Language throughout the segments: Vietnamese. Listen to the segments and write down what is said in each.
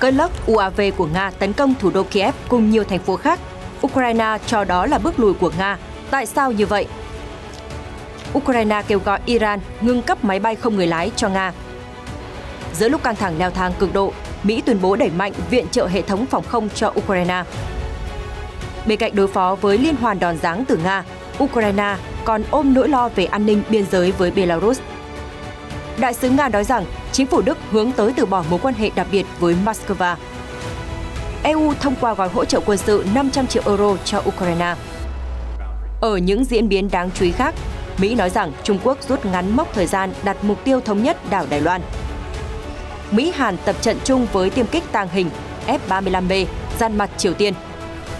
Cơn lốc UAV của Nga tấn công thủ đô Kiev cùng nhiều thành phố khác. Ukraine cho đó là bước lùi của Nga. Tại sao như vậy? Ukraine kêu gọi Iran ngừng cấp máy bay không người lái cho Nga. Giữa lúc căng thẳng leo thang cực độ, Mỹ tuyên bố đẩy mạnh viện trợ hệ thống phòng không cho Ukraine. Bên cạnh đối phó với liên hoàn đòn giáng từ Nga, Ukraine còn ôm nỗi lo về an ninh biên giới với Belarus. Đại sứ Nga nói rằng chính phủ Đức hướng tới từ bỏ mối quan hệ đặc biệt với Moscow. EU thông qua gói hỗ trợ quân sự 500 triệu euro cho Ukraine. Ở những diễn biến đáng chú ý khác, Mỹ nói rằng Trung Quốc rút ngắn mốc thời gian đặt mục tiêu thống nhất đảo Đài Loan. Mỹ-Hàn tập trận chung với tiêm kích tàng hình F-35B gian mặt Triều Tiên.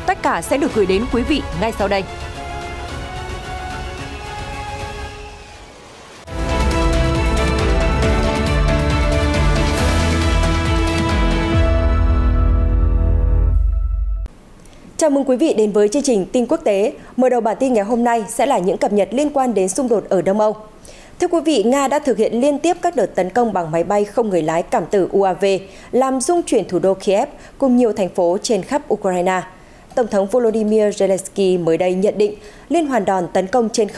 Tất cả sẽ được gửi đến quý vị ngay sau đây. Chào mừng quý vị đến với chương trình tin quốc tế. Mở đầu bản tin ngày hôm nay sẽ là những cập nhật liên quan đến xung đột ở Đông Âu. Thưa quý vị, Nga đã thực hiện liên tiếp các đợt tấn công bằng máy bay không người lái cảm tử UAV, làm rung chuyển thủ đô Kiev cùng nhiều thành phố trên khắp Ukraine. Tổng thống Volodymyr Zelensky mới đây nhận định liên hoàn đòn tấn công trên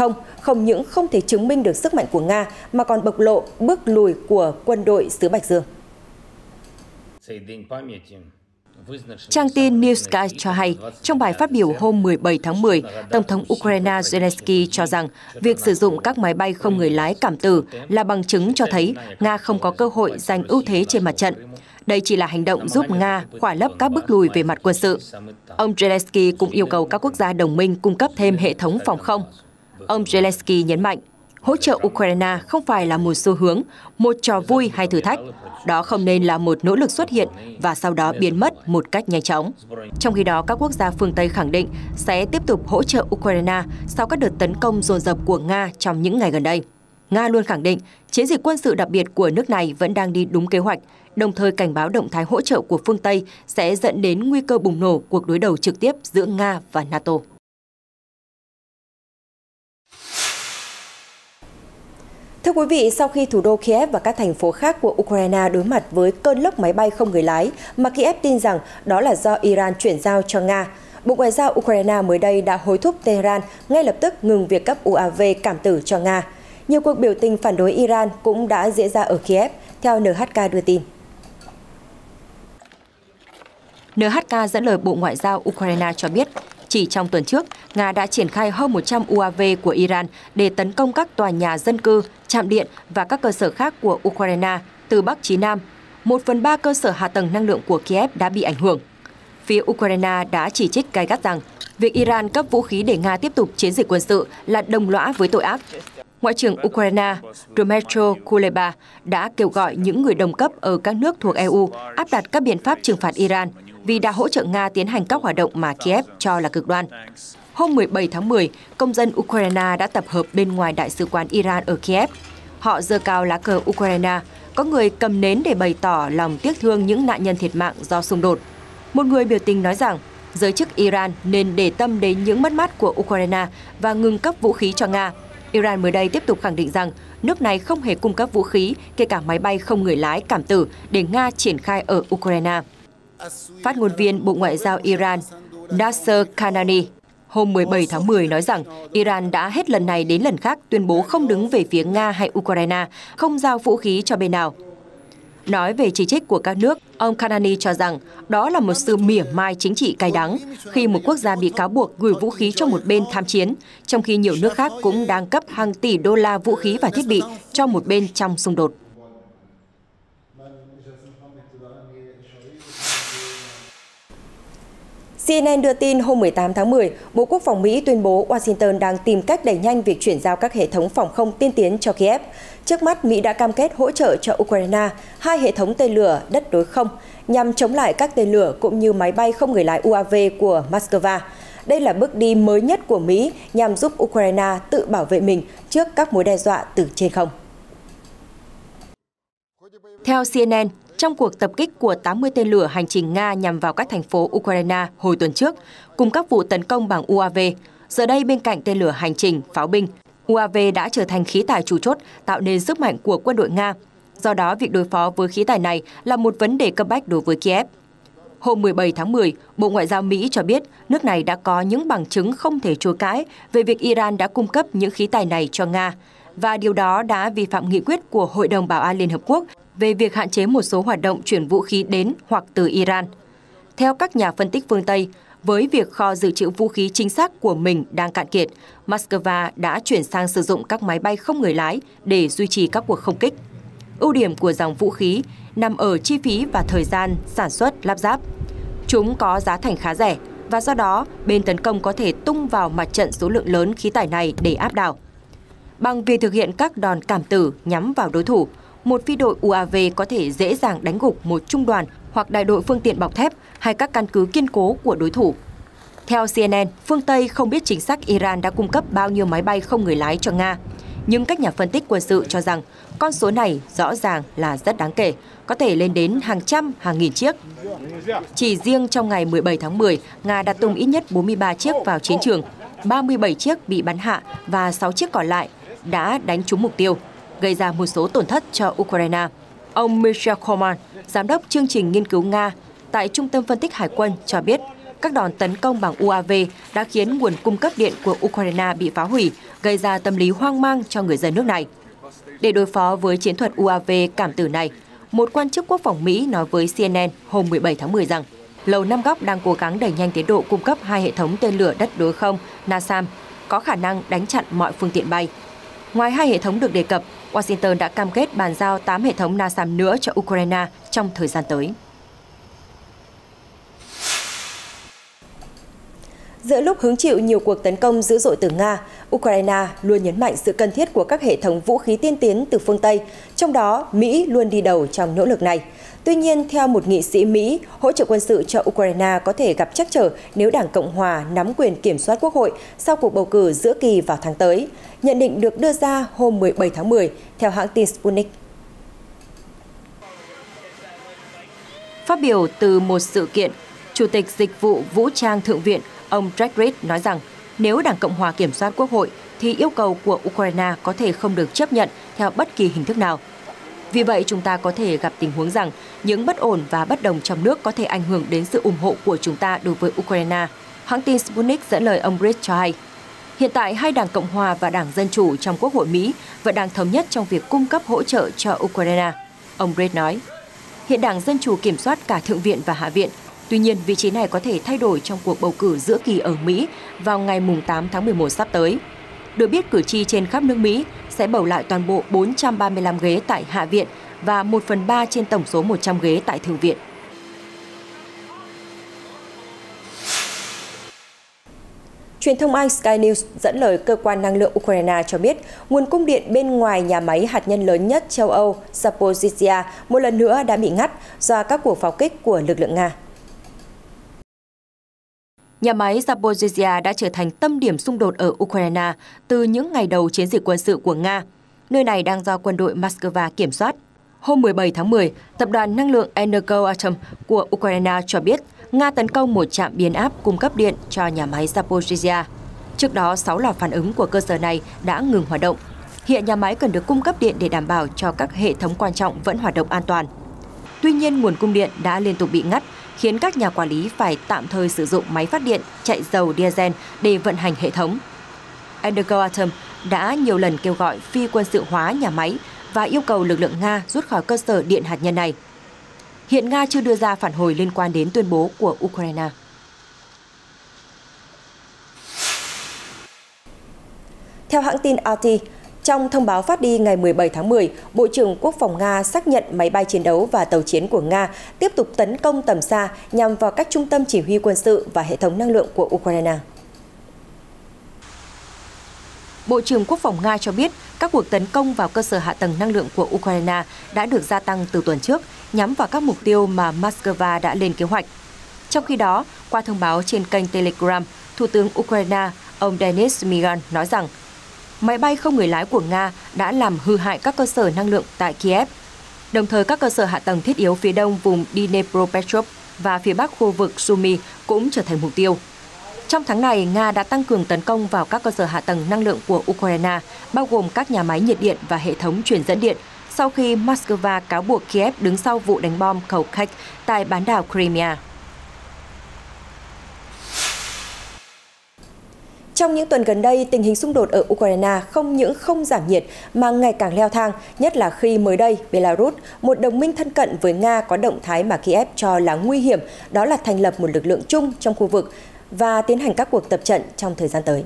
không những không thể chứng minh được sức mạnh của Nga mà còn bộc lộ bước lùi của quân đội xứ Bạch Dương. Trang tin Newsky cho hay, trong bài phát biểu hôm 17 tháng 10, Tổng thống Ukraine Zelensky cho rằng việc sử dụng các máy bay không người lái cảm tử là bằng chứng cho thấy Nga không có cơ hội giành ưu thế trên mặt trận. Đây chỉ là hành động giúp Nga khỏa lấp các bước lùi về mặt quân sự. Ông Zelensky cũng yêu cầu các quốc gia đồng minh cung cấp thêm hệ thống phòng không. Ông Zelensky nhấn mạnh, hỗ trợ Ukraine không phải là một xu hướng, một trò vui hay thử thách. Đó không nên là một nỗ lực xuất hiện và sau đó biến mất một cách nhanh chóng. Trong khi đó, các quốc gia phương Tây khẳng định sẽ tiếp tục hỗ trợ Ukraine sau các đợt tấn công dồn dập của Nga trong những ngày gần đây. Nga luôn khẳng định chiến dịch quân sự đặc biệt của nước này vẫn đang đi đúng kế hoạch, đồng thời cảnh báo động thái hỗ trợ của phương Tây sẽ dẫn đến nguy cơ bùng nổ cuộc đối đầu trực tiếp giữa Nga và NATO. Thưa quý vị, sau khi thủ đô Kiev và các thành phố khác của Ukraine đối mặt với cơn lốc máy bay không người lái mà Kiev tin rằng đó là do Iran chuyển giao cho Nga, Bộ Ngoại giao Ukraine mới đây đã hối thúc Tehran ngay lập tức ngừng việc cấp UAV cảm tử cho Nga. Nhiều cuộc biểu tình phản đối Iran cũng đã diễn ra ở Kiev, theo NHK đưa tin. NHK dẫn lời Bộ Ngoại giao Ukraine cho biết, chỉ trong tuần trước, Nga đã triển khai hơn 100 UAV của Iran để tấn công các tòa nhà dân cư, trạm điện và các cơ sở khác của Ukraine từ Bắc chí Nam. 1/3 cơ sở hạ tầng năng lượng của Kiev đã bị ảnh hưởng. Phía Ukraine đã chỉ trích gay gắt rằng việc Iran cấp vũ khí để Nga tiếp tục chiến dịch quân sự là đồng lõa với tội ác. Ngoại trưởng Ukraine Dmytro Kuleba đã kêu gọi những người đồng cấp ở các nước thuộc EU áp đặt các biện pháp trừng phạt Iran vì đã hỗ trợ Nga tiến hành các hoạt động mà Kiev cho là cực đoan. Hôm 17 tháng 10, công dân Ukraine đã tập hợp bên ngoài Đại sứ quán Iran ở Kiev. Họ giơ cao lá cờ Ukraine, có người cầm nến để bày tỏ lòng tiếc thương những nạn nhân thiệt mạng do xung đột. Một người biểu tình nói rằng giới chức Iran nên để tâm đến những mất mát của Ukraine và ngừng cấp vũ khí cho Nga. Iran mới đây tiếp tục khẳng định rằng nước này không hề cung cấp vũ khí, kể cả máy bay không người lái cảm tử, để Nga triển khai ở Ukraine. Phát ngôn viên Bộ Ngoại giao Iran Nasser Kanani hôm 17 tháng 10 nói rằng Iran đã hết lần này đến lần khác tuyên bố không đứng về phía Nga hay Ukraine, không giao vũ khí cho bên nào. Nói về chỉ trích của các nước, ông Kanani cho rằng đó là một sự mỉa mai chính trị cay đắng khi một quốc gia bị cáo buộc gửi vũ khí cho một bên tham chiến, trong khi nhiều nước khác cũng đang cấp hàng tỷ đô la vũ khí và thiết bị cho một bên trong xung đột. CNN đưa tin hôm 18 tháng 10, Bộ Quốc phòng Mỹ tuyên bố Washington đang tìm cách đẩy nhanh việc chuyển giao các hệ thống phòng không tiên tiến cho Kiev. Trước mắt, Mỹ đã cam kết hỗ trợ cho Ukraine 2 hệ thống tên lửa đất đối không nhằm chống lại các tên lửa cũng như máy bay không người lái UAV của Moscow. Đây là bước đi mới nhất của Mỹ nhằm giúp Ukraine tự bảo vệ mình trước các mối đe dọa từ trên không. Theo CNN, trong cuộc tập kích của 80 tên lửa hành trình Nga nhằm vào các thành phố Ukraine hồi tuần trước, cùng các vụ tấn công bằng UAV, giờ đây bên cạnh tên lửa hành trình, pháo binh, UAV đã trở thành khí tài chủ chốt tạo nên sức mạnh của quân đội Nga. Do đó, việc đối phó với khí tài này là một vấn đề cấp bách đối với Kiev. Hôm 17 tháng 10, Bộ Ngoại giao Mỹ cho biết nước này đã có những bằng chứng không thể chối cãi về việc Iran đã cung cấp những khí tài này cho Nga, và điều đó đã vi phạm nghị quyết của Hội đồng Bảo an Liên Hợp Quốc về việc hạn chế một số hoạt động chuyển vũ khí đến hoặc từ Iran. Theo các nhà phân tích phương Tây, với việc kho dự trữ vũ khí chính xác của mình đang cạn kiệt, Moscow đã chuyển sang sử dụng các máy bay không người lái để duy trì các cuộc không kích. Ưu điểm của dòng vũ khí nằm ở chi phí và thời gian sản xuất lắp ráp. Chúng có giá thành khá rẻ và do đó bên tấn công có thể tung vào mặt trận số lượng lớn khí tài này để áp đảo. Bằng việc thực hiện các đòn cảm tử nhắm vào đối thủ, một phi đội UAV có thể dễ dàng đánh gục một trung đoàn hoặc đại đội phương tiện bọc thép hay các căn cứ kiên cố của đối thủ. Theo CNN, phương Tây không biết chính xác Iran đã cung cấp bao nhiêu máy bay không người lái cho Nga. Nhưng các nhà phân tích quân sự cho rằng con số này rõ ràng là rất đáng kể, có thể lên đến hàng trăm, hàng nghìn chiếc. Chỉ riêng trong ngày 17 tháng 10, Nga đã tung ít nhất 43 chiếc vào chiến trường, 37 chiếc bị bắn hạ và 6 chiếc còn lại đã đánh trúng mục tiêu, gây ra một số tổn thất cho Ukraine. Ông Mikhail Koman, giám đốc chương trình nghiên cứu Nga tại Trung tâm Phân tích Hải quân cho biết, các đòn tấn công bằng UAV đã khiến nguồn cung cấp điện của Ukraine bị phá hủy, gây ra tâm lý hoang mang cho người dân nước này. Để đối phó với chiến thuật UAV cảm tử này, một quan chức quốc phòng Mỹ nói với CNN hôm 17 tháng 10 rằng Lầu Năm Góc đang cố gắng đẩy nhanh tiến độ cung cấp 2 hệ thống tên lửa đất đối không NASAM có khả năng đánh chặn mọi phương tiện bay. Ngoài 2 hệ thống được đề cập, Washington đã cam kết bàn giao 8 hệ thống NASAM nữa cho Ukraine trong thời gian tới. Giữa lúc hứng chịu nhiều cuộc tấn công dữ dội từ Nga, Ukraine luôn nhấn mạnh sự cần thiết của các hệ thống vũ khí tiên tiến từ phương Tây, trong đó Mỹ luôn đi đầu trong nỗ lực này. Tuy nhiên, theo một nghị sĩ Mỹ, hỗ trợ quân sự cho Ukraine có thể gặp trắc trở nếu Đảng Cộng Hòa nắm quyền kiểm soát Quốc hội sau cuộc bầu cử giữa kỳ vào tháng tới. Nhận định được đưa ra hôm 17 tháng 10 theo hãng tin Sputnik. Phát biểu từ một sự kiện, Chủ tịch Dịch vụ Vũ trang Thượng viện ông Jack Reed nói rằng nếu Đảng Cộng Hòa kiểm soát Quốc hội thì yêu cầu của Ukraine có thể không được chấp nhận theo bất kỳ hình thức nào. Vì vậy, chúng ta có thể gặp tình huống rằng những bất ổn và bất đồng trong nước có thể ảnh hưởng đến sự ủng hộ của chúng ta đối với Ukraine. Hãng tin Sputnik dẫn lời ông Reed cho hay, hiện tại hai Đảng Cộng Hòa và Đảng Dân Chủ trong Quốc hội Mỹ vẫn đang thống nhất trong việc cung cấp hỗ trợ cho Ukraine. Ông Reed nói, hiện Đảng Dân Chủ kiểm soát cả Thượng viện và Hạ viện. Tuy nhiên, vị trí này có thể thay đổi trong cuộc bầu cử giữa kỳ ở Mỹ vào ngày 8 tháng 11 sắp tới. Được biết, cử tri trên khắp nước Mỹ sẽ bầu lại toàn bộ 435 ghế tại Hạ viện và 1/3 trên tổng số 100 ghế tại Thượng viện. Truyền thông Anh Sky News dẫn lời cơ quan năng lượng Ukraine cho biết nguồn cung điện bên ngoài nhà máy hạt nhân lớn nhất châu Âu Zaporizhzhia một lần nữa đã bị ngắt do các cuộc pháo kích của lực lượng Nga. Nhà máy Zaporizhzhia đã trở thành tâm điểm xung đột ở Ukraine từ những ngày đầu chiến dịch quân sự của Nga. Nơi này đang do quân đội Moscow kiểm soát. Hôm 17 tháng 10, Tập đoàn Năng lượng Energoatom của Ukraine cho biết Nga tấn công một trạm biến áp cung cấp điện cho nhà máy Zaporizhzhia. Trước đó, 6 lò phản ứng của cơ sở này đã ngừng hoạt động. Hiện nhà máy cần được cung cấp điện để đảm bảo cho các hệ thống quan trọng vẫn hoạt động an toàn. Tuy nhiên, nguồn cung điện đã liên tục bị ngắt, khiến các nhà quản lý phải tạm thời sử dụng máy phát điện chạy dầu diesel để vận hành hệ thống. Energoatom đã nhiều lần kêu gọi phi quân sự hóa nhà máy và yêu cầu lực lượng Nga rút khỏi cơ sở điện hạt nhân này. Hiện Nga chưa đưa ra phản hồi liên quan đến tuyên bố của Ukraine. Theo hãng tin RT, trong thông báo phát đi ngày 17 tháng 10, Bộ trưởng Quốc phòng Nga xác nhận máy bay chiến đấu và tàu chiến của Nga tiếp tục tấn công tầm xa nhằm vào các trung tâm chỉ huy quân sự và hệ thống năng lượng của Ukraine. Bộ trưởng Quốc phòng Nga cho biết các cuộc tấn công vào cơ sở hạ tầng năng lượng của Ukraine đã được gia tăng từ tuần trước, nhắm vào các mục tiêu mà Moscow đã lên kế hoạch. Trong khi đó, qua thông báo trên kênh Telegram, Thủ tướng Ukraine, ông Denis Shmyhal nói rằng máy bay không người lái của Nga đã làm hư hại các cơ sở năng lượng tại Kiev. Đồng thời, các cơ sở hạ tầng thiết yếu phía đông vùng Dnipropetrovsk và phía bắc khu vực Sumy cũng trở thành mục tiêu. Trong tháng này, Nga đã tăng cường tấn công vào các cơ sở hạ tầng năng lượng của Ukraine, bao gồm các nhà máy nhiệt điện và hệ thống truyền dẫn điện, sau khi Moscow cáo buộc Kiev đứng sau vụ đánh bom cầu Kerch tại bán đảo Crimea. Trong những tuần gần đây, tình hình xung đột ở Ukraine không những không giảm nhiệt mà ngày càng leo thang, nhất là khi mới đây Belarus, một đồng minh thân cận với Nga, có động thái mà Kiev cho là nguy hiểm, đó là thành lập một lực lượng chung trong khu vực và tiến hành các cuộc tập trận trong thời gian tới.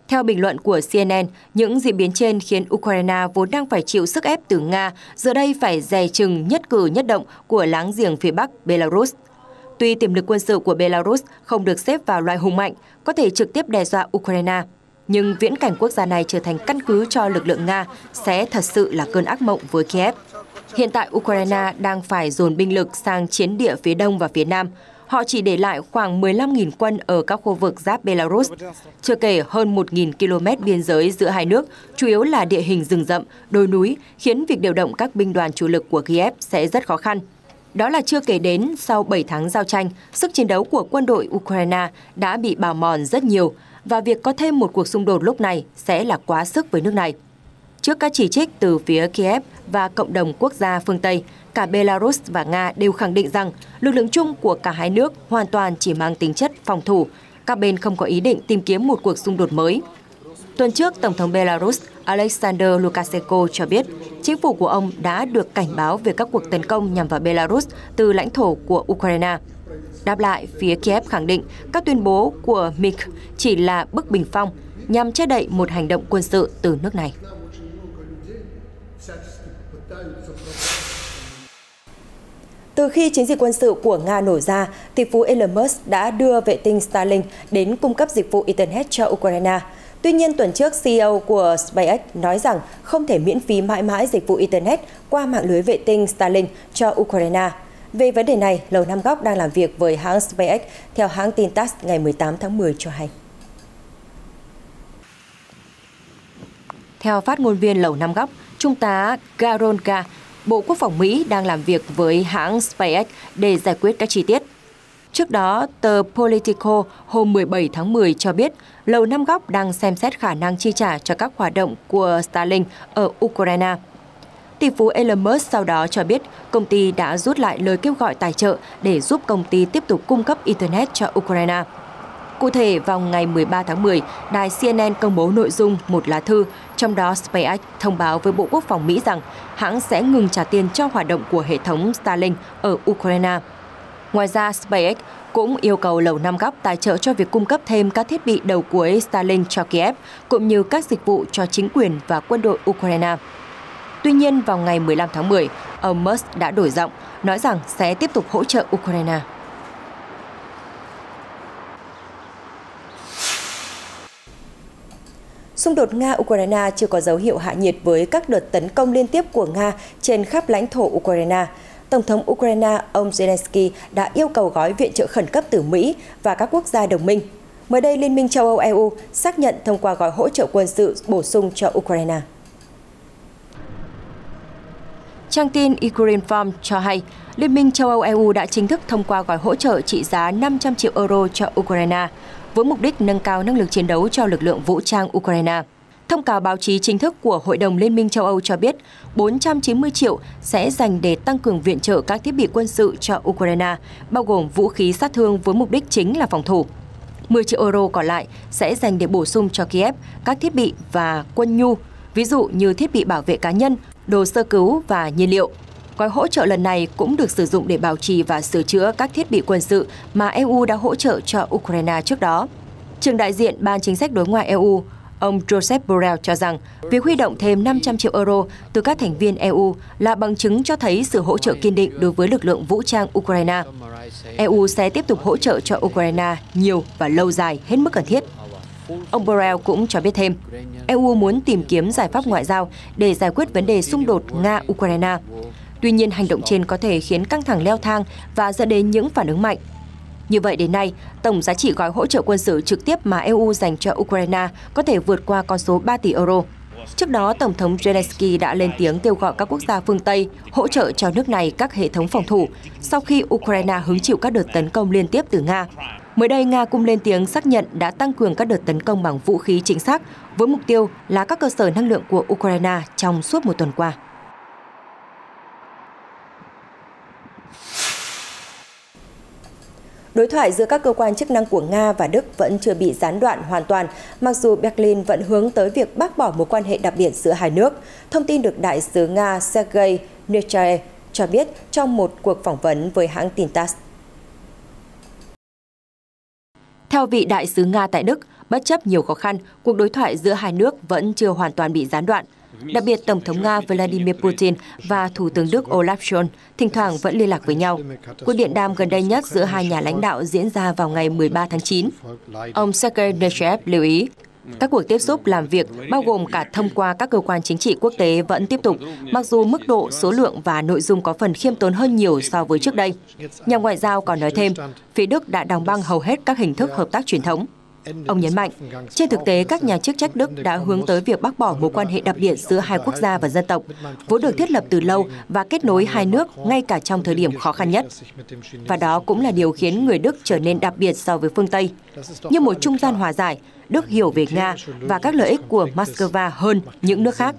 Theo bình luận của CNN, những diễn biến trên khiến Ukraine vốn đang phải chịu sức ép từ Nga, giờ đây phải dè chừng nhất cử nhất động của láng giềng phía Bắc Belarus. Tuy tiềm lực quân sự của Belarus không được xếp vào loại hùng mạnh, có thể trực tiếp đe dọa Ukraine, nhưng viễn cảnh quốc gia này trở thành căn cứ cho lực lượng Nga sẽ thật sự là cơn ác mộng với Kiev. Hiện tại Ukraine đang phải dồn binh lực sang chiến địa phía đông và phía nam. Họ chỉ để lại khoảng 15.000 quân ở các khu vực giáp Belarus, chưa kể hơn 1.000 km biên giới giữa hai nước, chủ yếu là địa hình rừng rậm, đồi núi, khiến việc điều động các binh đoàn chủ lực của Kiev sẽ rất khó khăn. Đó là chưa kể đến sau 7 tháng giao tranh, sức chiến đấu của quân đội Ukraine đã bị bào mòn rất nhiều và việc có thêm một cuộc xung đột lúc này sẽ là quá sức với nước này. Trước các chỉ trích từ phía Kiev và cộng đồng quốc gia phương Tây, cả Belarus và Nga đều khẳng định rằng lực lượng chung của cả hai nước hoàn toàn chỉ mang tính chất phòng thủ. Các bên không có ý định tìm kiếm một cuộc xung đột mới. Tuần trước, Tổng thống Belarus Alexander Lukashenko cho biết chính phủ của ông đã được cảnh báo về các cuộc tấn công nhằm vào Belarus từ lãnh thổ của Ukraine. Đáp lại, phía Kiev khẳng định các tuyên bố của Minsk chỉ là bức bình phong nhằm che đậy một hành động quân sự từ nước này. Từ khi chiến dịch quân sự của Nga nổ ra, tỷ phú Elon Musk đã đưa vệ tinh Starlink đến cung cấp dịch vụ Internet cho Ukraine. Tuy nhiên, tuần trước, CEO của SpaceX nói rằng không thể miễn phí mãi mãi dịch vụ Internet qua mạng lưới vệ tinh Starlink cho Ukraine. Về vấn đề này, Lầu Năm Góc đang làm việc với hãng SpaceX, theo hãng tin TASS ngày 18 tháng 10 cho hay. Theo phát ngôn viên Lầu Năm Góc, Trung tá Garonka, Bộ Quốc phòng Mỹ đang làm việc với hãng SpaceX để giải quyết các chi tiết. Trước đó, tờ Politico hôm 17 tháng 10 cho biết Lầu Năm Góc đang xem xét khả năng chi trả cho các hoạt động của Starlink ở Ukraine. Tỷ phú Elon Musk sau đó cho biết công ty đã rút lại lời kêu gọi tài trợ để giúp công ty tiếp tục cung cấp Internet cho Ukraine. Cụ thể, vào ngày 13 tháng 10, đài CNN công bố nội dung một lá thư, trong đó SpaceX thông báo với Bộ Quốc phòng Mỹ rằng hãng sẽ ngừng trả tiền cho hoạt động của hệ thống Starlink ở Ukraine. Ngoài ra, SpaceX cũng yêu cầu Lầu Năm Góc tài trợ cho việc cung cấp thêm các thiết bị đầu cuối Starlink cho Kiev, cũng như các dịch vụ cho chính quyền và quân đội Ukraine. Tuy nhiên, vào ngày 15 tháng 10, ông Musk đã đổi giọng, nói rằng sẽ tiếp tục hỗ trợ Ukraine. Xung đột Nga-Ukraine chưa có dấu hiệu hạ nhiệt với các đợt tấn công liên tiếp của Nga trên khắp lãnh thổ Ukraine. Tổng thống Ukraine ông Zelensky đã yêu cầu gói viện trợ khẩn cấp từ Mỹ và các quốc gia đồng minh. Mới đây, Liên minh châu Âu EU xác nhận thông qua gói hỗ trợ quân sự bổ sung cho Ukraine. Trang tin Ukrinform cho hay, Liên minh châu Âu EU đã chính thức thông qua gói hỗ trợ trị giá 500 triệu euro cho Ukraine, với mục đích nâng cao năng lực chiến đấu cho lực lượng vũ trang Ukraine. Thông cáo báo chí chính thức của Hội đồng Liên minh châu Âu cho biết 490 triệu sẽ dành để tăng cường viện trợ các thiết bị quân sự cho Ukraine, bao gồm vũ khí sát thương với mục đích chính là phòng thủ. 10 triệu euro còn lại sẽ dành để bổ sung cho Kiev các thiết bị và quân nhu, ví dụ như thiết bị bảo vệ cá nhân, đồ sơ cứu và nhiên liệu. Gói hỗ trợ lần này cũng được sử dụng để bảo trì và sửa chữa các thiết bị quân sự mà EU đã hỗ trợ cho Ukraine trước đó. Trưởng đại diện Ban Chính sách Đối ngoại EU, ông Joseph Borrell cho rằng việc huy động thêm 500 triệu euro từ các thành viên EU là bằng chứng cho thấy sự hỗ trợ kiên định đối với lực lượng vũ trang Ukraine. EU sẽ tiếp tục hỗ trợ cho Ukraine nhiều và lâu dài hết mức cần thiết. Ông Borrell cũng cho biết thêm, EU muốn tìm kiếm giải pháp ngoại giao để giải quyết vấn đề xung đột Nga-Ukraine. Tuy nhiên, hành động trên có thể khiến căng thẳng leo thang và dẫn đến những phản ứng mạnh. Như vậy đến nay, tổng giá trị gói hỗ trợ quân sự trực tiếp mà EU dành cho Ukraine có thể vượt qua con số 3 tỷ euro. Trước đó, Tổng thống Zelensky đã lên tiếng kêu gọi các quốc gia phương Tây hỗ trợ cho nước này các hệ thống phòng thủ sau khi Ukraine hứng chịu các đợt tấn công liên tiếp từ Nga. Mới đây, Nga cũng lên tiếng xác nhận đã tăng cường các đợt tấn công bằng vũ khí chính xác với mục tiêu là các cơ sở năng lượng của Ukraine trong suốt một tuần qua. Đối thoại giữa các cơ quan chức năng của Nga và Đức vẫn chưa bị gián đoạn hoàn toàn, mặc dù Berlin vẫn hướng tới việc bác bỏ mối quan hệ đặc biệt giữa hai nước. Thông tin được Đại sứ Nga Sergei Nechayev cho biết trong một cuộc phỏng vấn với hãng tin TASS. Theo vị đại sứ Nga tại Đức, bất chấp nhiều khó khăn, cuộc đối thoại giữa hai nước vẫn chưa hoàn toàn bị gián đoạn. Đặc biệt, Tổng thống Nga Vladimir Putin và Thủ tướng Đức Olaf Scholz thỉnh thoảng vẫn liên lạc với nhau. Cuộc điện đàm gần đây nhất giữa hai nhà lãnh đạo diễn ra vào ngày 13 tháng 9. Ông Sergei Nechayev lưu ý, các cuộc tiếp xúc làm việc, bao gồm cả thông qua các cơ quan chính trị quốc tế vẫn tiếp tục, mặc dù mức độ, số lượng và nội dung có phần khiêm tốn hơn nhiều so với trước đây. Nhà ngoại giao còn nói thêm, phía Đức đã đóng băng hầu hết các hình thức hợp tác truyền thống. Ông nhấn mạnh, trên thực tế, các nhà chức trách Đức đã hướng tới việc bác bỏ mối quan hệ đặc biệt giữa hai quốc gia và dân tộc, vốn được thiết lập từ lâu và kết nối hai nước ngay cả trong thời điểm khó khăn nhất. Và đó cũng là điều khiến người Đức trở nên đặc biệt so với phương Tây. Như một trung gian hòa giải, Đức hiểu về Nga và các lợi ích của Moscow hơn những nước khác.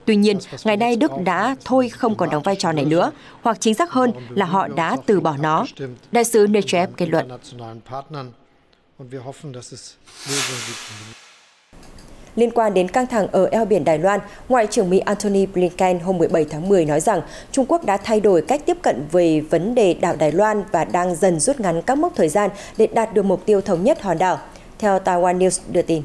Tuy nhiên, ngày nay Đức đã thôi không còn đóng vai trò này nữa, hoặc chính xác hơn là họ đã từ bỏ nó. Đại sứ Nechayev kết luận. Liên quan đến căng thẳng ở eo biển Đài Loan, Ngoại trưởng Mỹ Antony Blinken hôm 17 tháng 10 nói rằng Trung Quốc đã thay đổi cách tiếp cận về vấn đề đảo Đài Loan và đang dần rút ngắn các mốc thời gian để đạt được mục tiêu thống nhất hòn đảo, theo Taiwan News đưa tin.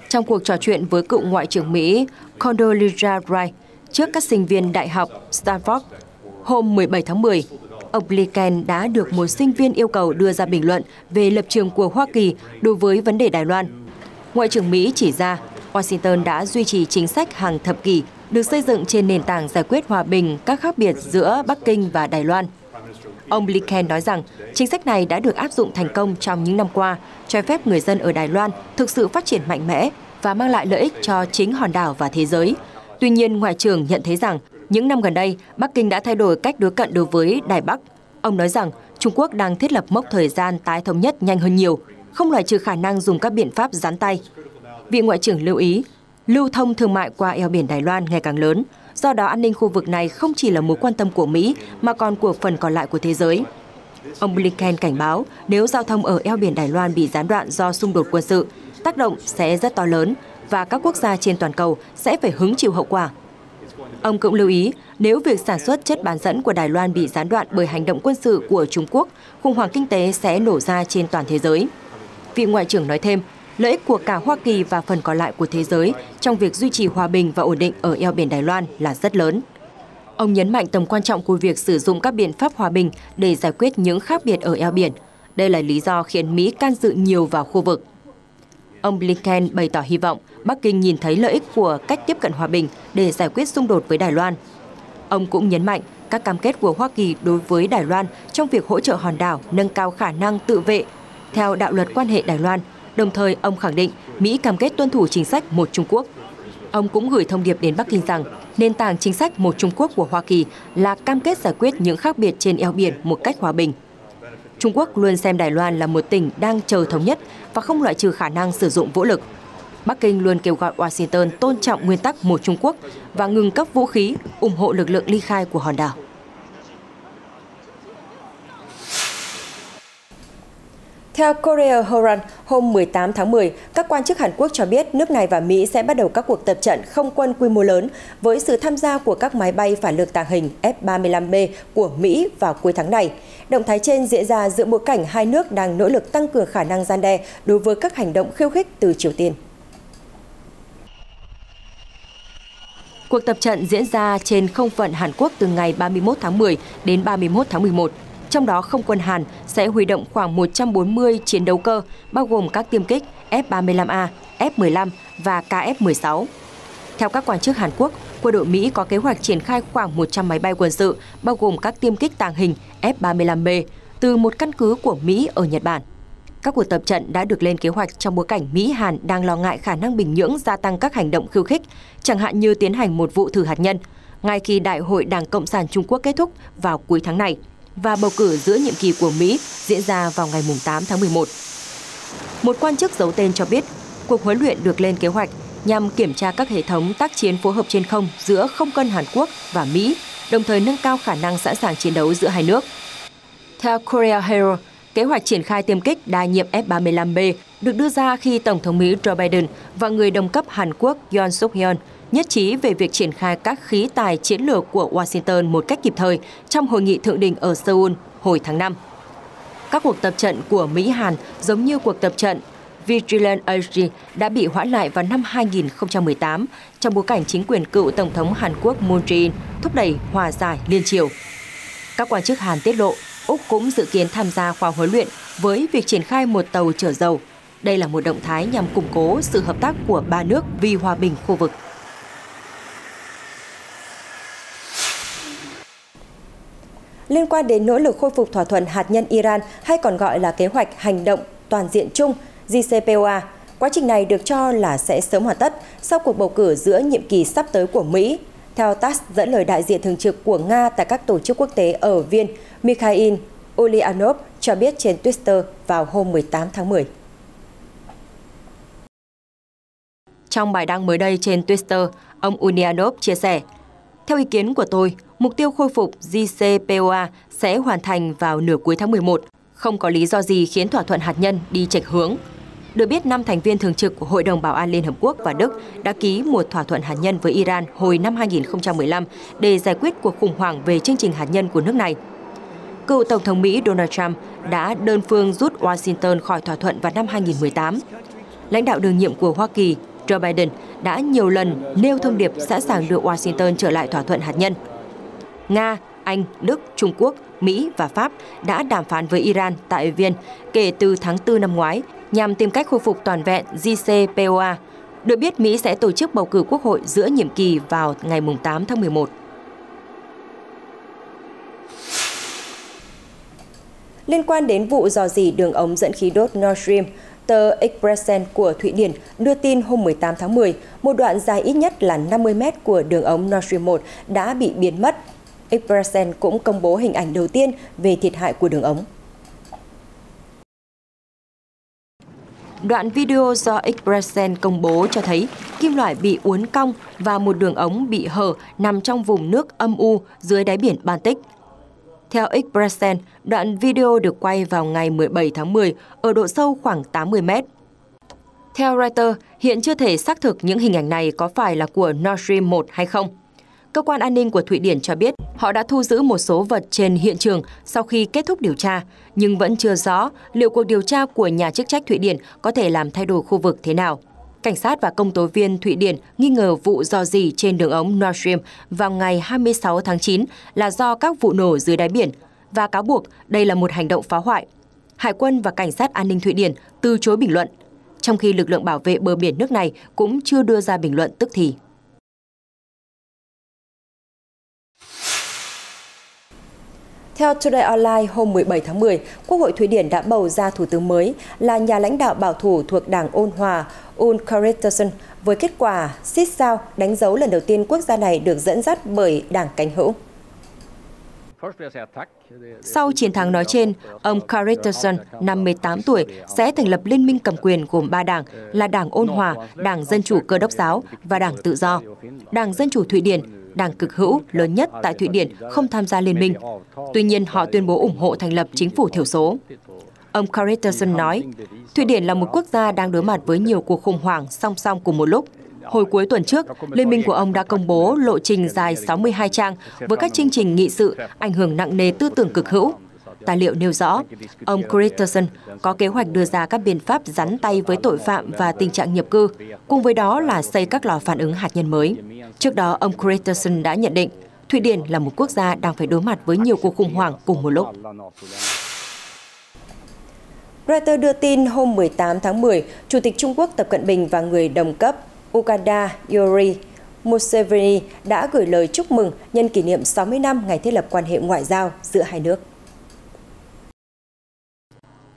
Trong cuộc trò chuyện với cựu Ngoại trưởng Mỹ Condoleezza Rice trước các sinh viên Đại học Stanford hôm 17 tháng 10, ông Blinken đã được một sinh viên yêu cầu đưa ra bình luận về lập trường của Hoa Kỳ đối với vấn đề Đài Loan. Ngoại trưởng Mỹ chỉ ra, Washington đã duy trì chính sách hàng thập kỷ được xây dựng trên nền tảng giải quyết hòa bình các khác biệt giữa Bắc Kinh và Đài Loan. Ông Blinken nói rằng chính sách này đã được áp dụng thành công trong những năm qua, cho phép người dân ở Đài Loan thực sự phát triển mạnh mẽ và mang lại lợi ích cho chính hòn đảo và thế giới. Tuy nhiên, Ngoại trưởng nhận thấy rằng những năm gần đây, Bắc Kinh đã thay đổi cách đối cận đối với Đài Bắc. Ông nói rằng Trung Quốc đang thiết lập mốc thời gian tái thống nhất nhanh hơn nhiều, không loại trừ khả năng dùng các biện pháp gián tay. Vị Ngoại trưởng lưu ý, lưu thông thương mại qua eo biển Đài Loan ngày càng lớn, do đó an ninh khu vực này không chỉ là mối quan tâm của Mỹ mà còn của phần còn lại của thế giới. Ông Blinken cảnh báo nếu giao thông ở eo biển Đài Loan bị gián đoạn do xung đột quân sự, tác động sẽ rất to lớn và các quốc gia trên toàn cầu sẽ phải hứng chịu hậu quả. Ông cũng lưu ý, nếu việc sản xuất chất bán dẫn của Đài Loan bị gián đoạn bởi hành động quân sự của Trung Quốc, khủng hoảng kinh tế sẽ nổ ra trên toàn thế giới. Vị Ngoại trưởng nói thêm, lợi ích của cả Hoa Kỳ và phần còn lại của thế giới trong việc duy trì hòa bình và ổn định ở eo biển Đài Loan là rất lớn. Ông nhấn mạnh tầm quan trọng của việc sử dụng các biện pháp hòa bình để giải quyết những khác biệt ở eo biển. Đây là lý do khiến Mỹ can dự nhiều vào khu vực. Ông Blinken bày tỏ hy vọng Bắc Kinh nhìn thấy lợi ích của cách tiếp cận hòa bình để giải quyết xung đột với Đài Loan. Ông cũng nhấn mạnh các cam kết của Hoa Kỳ đối với Đài Loan trong việc hỗ trợ hòn đảo nâng cao khả năng tự vệ theo đạo luật quan hệ Đài Loan. Đồng thời, ông khẳng định Mỹ cam kết tuân thủ chính sách một Trung Quốc. Ông cũng gửi thông điệp đến Bắc Kinh rằng nền tảng chính sách một Trung Quốc của Hoa Kỳ là cam kết giải quyết những khác biệt trên eo biển một cách hòa bình. Trung Quốc luôn xem Đài Loan là một tỉnh đang chờ thống nhất và không loại trừ khả năng sử dụng vũ lực. Bắc Kinh luôn kêu gọi Washington tôn trọng nguyên tắc một Trung Quốc và ngừng cấp vũ khí, ủng hộ lực lượng ly khai của hòn đảo. Theo Korea Herald, hôm 18 tháng 10, các quan chức Hàn Quốc cho biết nước này và Mỹ sẽ bắt đầu các cuộc tập trận không quân quy mô lớn với sự tham gia của các máy bay phản lực tàng hình F-35B của Mỹ vào cuối tháng này. Động thái trên diễn ra giữa bối cảnh hai nước đang nỗ lực tăng cường khả năng răn đe đối với các hành động khiêu khích từ Triều Tiên. Cuộc tập trận diễn ra trên không phận Hàn Quốc từ ngày 31 tháng 10 đến 31 tháng 11. Trong đó, không quân Hàn sẽ huy động khoảng 140 chiến đấu cơ, bao gồm các tiêm kích F-35A, F-15 và KF-16. Theo các quan chức Hàn Quốc, quân đội Mỹ có kế hoạch triển khai khoảng 100 máy bay quân sự, bao gồm các tiêm kích tàng hình F-35B, từ một căn cứ của Mỹ ở Nhật Bản. Các cuộc tập trận đã được lên kế hoạch trong bối cảnh Mỹ-Hàn đang lo ngại khả năng Bình Nhưỡng gia tăng các hành động khiêu khích, chẳng hạn như tiến hành một vụ thử hạt nhân, ngay khi Đại hội Đảng Cộng sản Trung Quốc kết thúc vào cuối tháng này. và bầu cử giữa nhiệm kỳ của Mỹ diễn ra vào ngày 8 tháng 11. Một quan chức giấu tên cho biết, cuộc huấn luyện được lên kế hoạch nhằm kiểm tra các hệ thống tác chiến phối hợp trên không giữa không quân Hàn Quốc và Mỹ, đồng thời nâng cao khả năng sẵn sàng chiến đấu giữa hai nước. Theo Korea Herald, kế hoạch triển khai tiêm kích đa nhiệm F-35B được đưa ra khi Tổng thống Mỹ Joe Biden và người đồng cấp Hàn Quốc Yoon Suk Yeol nhất trí về việc triển khai các khí tài chiến lược của Washington một cách kịp thời trong hội nghị thượng đỉnh ở Seoul hồi tháng 5. Các cuộc tập trận của Mỹ-Hàn giống như cuộc tập trận Vigilant Age đã bị hoãn lại vào năm 2018 trong bối cảnh chính quyền cựu Tổng thống Hàn Quốc Moon Jae-in thúc đẩy hòa giải liên triều. Các quan chức Hàn tiết lộ, Úc cũng dự kiến tham gia khóa huấn luyện với việc triển khai một tàu chở dầu. Đây là một động thái nhằm củng cố sự hợp tác của ba nước vì hòa bình khu vực. Liên quan đến nỗ lực khôi phục thỏa thuận hạt nhân Iran hay còn gọi là kế hoạch hành động toàn diện chung JCPOA, quá trình này được cho là sẽ sớm hoàn tất sau cuộc bầu cử giữa nhiệm kỳ sắp tới của Mỹ. Theo TASS dẫn lời đại diện thường trực của Nga tại các tổ chức quốc tế ở Viên, Mikhail Ulyanov cho biết trên Twitter vào hôm 18 tháng 10. Trong bài đăng mới đây trên Twitter, ông Ulyanov chia sẻ, theo ý kiến của tôi, mục tiêu khôi phục JCPOA sẽ hoàn thành vào nửa cuối tháng 11. Không có lý do gì khiến thỏa thuận hạt nhân đi chệch hướng. Được biết, 5 thành viên thường trực của Hội đồng Bảo an Liên Hợp Quốc và Đức đã ký một thỏa thuận hạt nhân với Iran hồi năm 2015 để giải quyết cuộc khủng hoảng về chương trình hạt nhân của nước này. Cựu Tổng thống Mỹ Donald Trump đã đơn phương rút Washington khỏi thỏa thuận vào năm 2018. Lãnh đạo đương nhiệm của Hoa Kỳ, Joe Biden, đã nhiều lần nêu thông điệp sẵn sàng đưa Washington trở lại thỏa thuận hạt nhân. Nga, Anh, Đức, Trung Quốc, Mỹ và Pháp đã đàm phán với Iran tại Viên kể từ tháng 4 năm ngoái nhằm tìm cách khôi phục toàn vẹn JCPOA. Được biết, Mỹ sẽ tổ chức bầu cử quốc hội giữa nhiệm kỳ vào ngày 8 tháng 11. Liên quan đến vụ rò rỉ đường ống dẫn khí đốt Nord Stream, tờ Expressen của Thụy Điển đưa tin hôm 18 tháng 10, một đoạn dài ít nhất là 50 mét của đường ống Nord Stream 1 đã bị biến mất. Expressen cũng công bố hình ảnh đầu tiên về thiệt hại của đường ống. Đoạn video do Expressen công bố cho thấy kim loại bị uốn cong và một đường ống bị hở nằm trong vùng nước âm u dưới đáy biển Baltic. Theo Expressen, đoạn video được quay vào ngày 17 tháng 10 ở độ sâu khoảng 80 mét. Theo Reuters, hiện chưa thể xác thực những hình ảnh này có phải là của Nord Stream 1 hay không. Cơ quan an ninh của Thụy Điển cho biết họ đã thu giữ một số vật trên hiện trường sau khi kết thúc điều tra, nhưng vẫn chưa rõ liệu cuộc điều tra của nhà chức trách Thụy Điển có thể làm thay đổi khu vực thế nào. Cảnh sát và công tố viên Thụy Điển nghi ngờ vụ rò rỉ trên đường ống Nord Stream vào ngày 26 tháng 9 là do các vụ nổ dưới đáy biển và cáo buộc đây là một hành động phá hoại. Hải quân và cảnh sát an ninh Thụy Điển từ chối bình luận, trong khi lực lượng bảo vệ bờ biển nước này cũng chưa đưa ra bình luận tức thì. Theo Today Online hôm 17 tháng 10, Quốc hội Thụy Điển đã bầu ra thủ tướng mới là nhà lãnh đạo bảo thủ thuộc Đảng Ôn Hòa Ulf Kristersson với kết quả xít sao đánh dấu lần đầu tiên quốc gia này được dẫn dắt bởi Đảng Cánh hữu. Sau chiến thắng nói trên, ông Kristersson, 58 tuổi, sẽ thành lập liên minh cầm quyền gồm 3 đảng là Đảng Ôn Hòa, Đảng Dân chủ Cơ đốc giáo và Đảng Tự do. Đảng Dân chủ Thụy Điển, đảng cực hữu lớn nhất tại Thụy Điển, không tham gia liên minh. Tuy nhiên, họ tuyên bố ủng hộ thành lập chính phủ thiểu số. Ông Kristersson nói, Thụy Điển là một quốc gia đang đối mặt với nhiều cuộc khủng hoảng song song cùng một lúc. Hồi cuối tuần trước, Liên minh của ông đã công bố lộ trình dài 62 trang với các chương trình nghị sự ảnh hưởng nặng nề tư tưởng cực hữu. Tài liệu nêu rõ, ông Kristersson có kế hoạch đưa ra các biện pháp rắn tay với tội phạm và tình trạng nhập cư, cùng với đó là xây các lò phản ứng hạt nhân mới. Trước đó, ông Kristersson đã nhận định Thụy Điển là một quốc gia đang phải đối mặt với nhiều cuộc khủng hoảng cùng một lúc. Reuters đưa tin hôm 18 tháng 10, Chủ tịch Trung Quốc Tập Cận Bình và người đồng cấp Uganda Yoweri Museveni đã gửi lời chúc mừng nhân kỷ niệm 60 năm ngày thiết lập quan hệ ngoại giao giữa hai nước.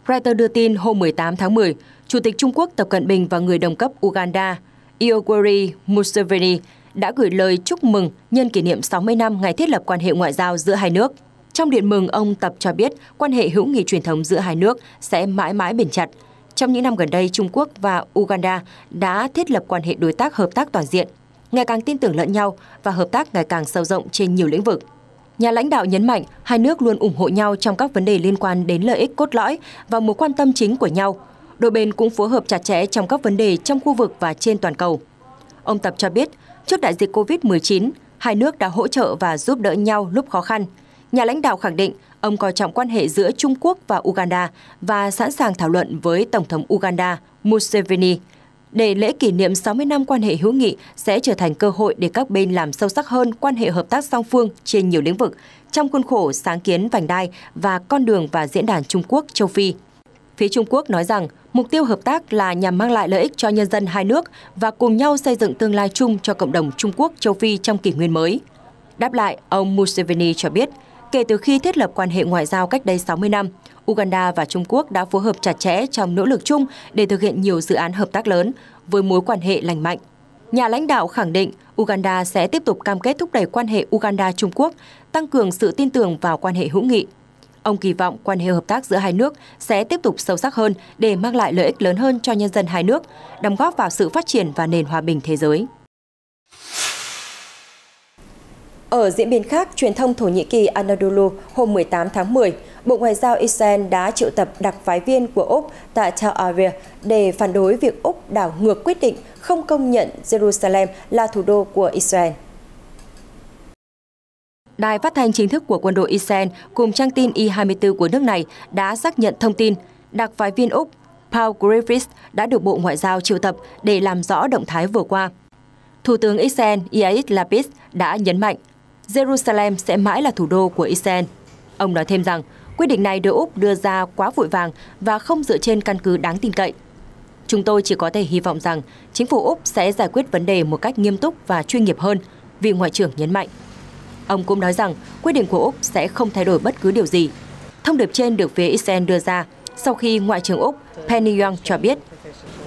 Reuters đưa tin hôm 18 tháng 10, Chủ tịch Trung Quốc Tập Cận Bình và người đồng cấp Uganda Yoweri Museveni đã gửi lời chúc mừng nhân kỷ niệm 60 năm ngày thiết lập quan hệ ngoại giao giữa hai nước. Trong điện mừng, ông Tập cho biết quan hệ hữu nghị truyền thống giữa hai nước sẽ mãi mãi bền chặt. Trong những năm gần đây, Trung Quốc và Uganda đã thiết lập quan hệ đối tác hợp tác toàn diện, ngày càng tin tưởng lẫn nhau và hợp tác ngày càng sâu rộng trên nhiều lĩnh vực. Nhà lãnh đạo nhấn mạnh hai nước luôn ủng hộ nhau trong các vấn đề liên quan đến lợi ích cốt lõi và mối quan tâm chính của nhau. Đôi bên cũng phối hợp chặt chẽ trong các vấn đề trong khu vực và trên toàn cầu. Ông Tập cho biết, trước đại dịch COVID-19, hai nước đã hỗ trợ và giúp đỡ nhau lúc khó khăn. Nhà lãnh đạo khẳng định ông coi trọng quan hệ giữa Trung Quốc và Uganda và sẵn sàng thảo luận với Tổng thống Uganda Museveni để lễ kỷ niệm 60 năm quan hệ hữu nghị sẽ trở thành cơ hội để các bên làm sâu sắc hơn quan hệ hợp tác song phương trên nhiều lĩnh vực trong khuôn khổ sáng kiến vành đai và con đường và diễn đàn Trung Quốc châu Phi. Phía Trung Quốc nói rằng mục tiêu hợp tác là nhằm mang lại lợi ích cho nhân dân hai nước và cùng nhau xây dựng tương lai chung cho cộng đồng Trung Quốc châu Phi trong kỷ nguyên mới. Đáp lại, ông Museveni cho biết, kể từ khi thiết lập quan hệ ngoại giao cách đây 60 năm, Uganda và Trung Quốc đã phối hợp chặt chẽ trong nỗ lực chung để thực hiện nhiều dự án hợp tác lớn với mối quan hệ lành mạnh. Nhà lãnh đạo khẳng định Uganda sẽ tiếp tục cam kết thúc đẩy quan hệ Uganda-Trung Quốc, tăng cường sự tin tưởng vào quan hệ hữu nghị. Ông kỳ vọng quan hệ hợp tác giữa hai nước sẽ tiếp tục sâu sắc hơn để mang lại lợi ích lớn hơn cho nhân dân hai nước, đóng góp vào sự phát triển và nền hòa bình thế giới. Ở diễn biến khác, truyền thông Thổ Nhĩ Kỳ Anadolu hôm 18 tháng 10, Bộ Ngoại giao Israel đã triệu tập đặc phái viên của Úc tại Tel Aviv để phản đối việc Úc đảo ngược quyết định không công nhận Jerusalem là thủ đô của Israel. Đài phát thanh chính thức của quân đội Israel cùng trang tin I-24 của nước này đã xác nhận thông tin đặc phái viên Úc Paul Griffiths đã được Bộ Ngoại giao triệu tập để làm rõ động thái vừa qua. Thủ tướng Israel Yair Lapid đã nhấn mạnh Jerusalem sẽ mãi là thủ đô của Israel. Ông nói thêm rằng quyết định này được Úc đưa ra quá vội vàng và không dựa trên căn cứ đáng tin cậy. Chúng tôi chỉ có thể hy vọng rằng chính phủ Úc sẽ giải quyết vấn đề một cách nghiêm túc và chuyên nghiệp hơn, vị Ngoại trưởng nhấn mạnh. Ông cũng nói rằng quyết định của Úc sẽ không thay đổi bất cứ điều gì. Thông điệp trên được phía Israel đưa ra sau khi Ngoại trưởng Úc Penny Wong cho biết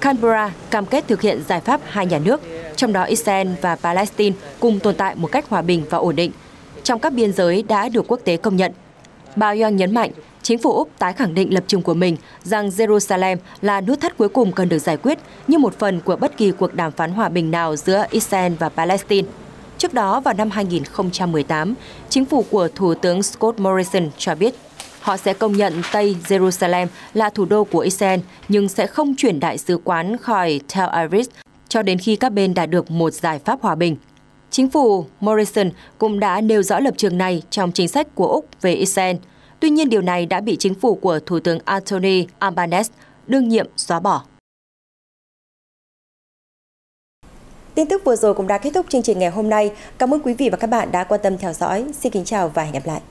Canberra cam kết thực hiện giải pháp hai nhà nước, trong đó Israel và Palestine cùng tồn tại một cách hòa bình và ổn định, trong các biên giới đã được quốc tế công nhận. Bà Wong nhấn mạnh, chính phủ Úc tái khẳng định lập trường của mình rằng Jerusalem là nút thắt cuối cùng cần được giải quyết như một phần của bất kỳ cuộc đàm phán hòa bình nào giữa Israel và Palestine. Trước đó, vào năm 2018, chính phủ của Thủ tướng Scott Morrison cho biết họ sẽ công nhận Tây Jerusalem là thủ đô của Israel nhưng sẽ không chuyển đại sứ quán khỏi Tel Aviv cho đến khi các bên đạt được một giải pháp hòa bình. Chính phủ Morrison cũng đã nêu rõ lập trường này trong chính sách của Úc về Israel. Tuy nhiên, điều này đã bị chính phủ của Thủ tướng Anthony Albanese đương nhiệm xóa bỏ. Tin tức vừa rồi cũng đã kết thúc chương trình ngày hôm nay. Cảm ơn quý vị và các bạn đã quan tâm theo dõi. Xin kính chào và hẹn gặp lại.